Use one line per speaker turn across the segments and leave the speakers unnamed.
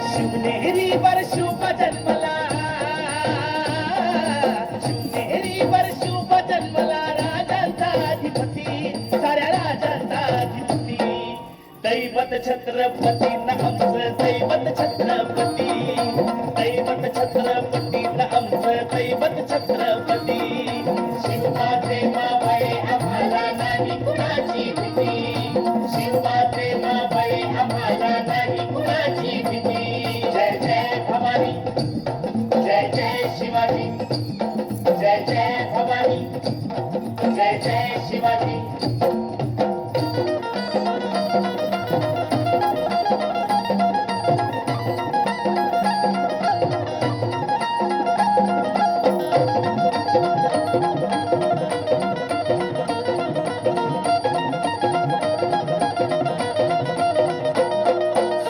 शिवनेरीवर शुभ जन्मला, शिवनेरीवर शुभ जन्मला राजांचा अधिपती, साऱ्या राजांचा अधिपती. दैवत छत्रपती न आमचं दैवत छत्रपती, दैवत छत्रपती न आमचं दैवत छत्रपती. शिवमाते मावळे आम्हाला नाही कुणाची भीती, शिवमाते मावळे आम्हाला नाही कुणाची भीती. जय जय भवानी, जय जय शिवाजी, जय जय भवानी, जय जय शिवाजी.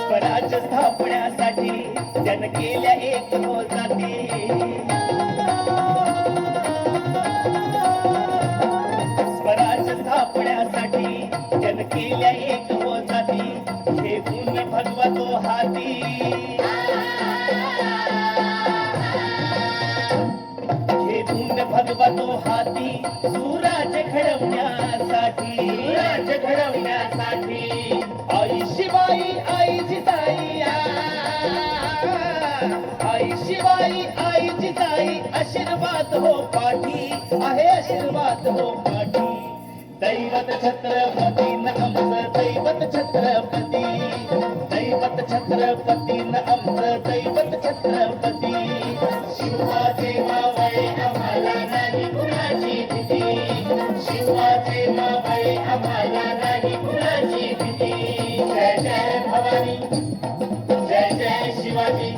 स्वराज्य स्थापण्यासाठी जन केल्या एक हो जाती, स्वराज्य स्थापण्यासाठी जन केल्या एक हो जाती. घेऊन भगवतो हाती, घेऊन भगवतो हाती. सुराज्य घडवण्यासाठी, सुराज्य घडवण्यासाठी. आई शिवाई आई जिजाई, आई शिवाई आई जिजाई. आशीर्वाद हो पाठी, आहे आशीर्वाद हो पाठी. दैवत छत्रपती न आमचं दैवत छत्रपती, दैवत छत्रपती न आमचं दैवत छत्रपती. शिवाचे मावळे आम्हाला नाही कुणाची भीती, शिवाचे मावळे आम्हाला नाही कुणाची भीती. जय जय भवानी, जय जय शिवाजी.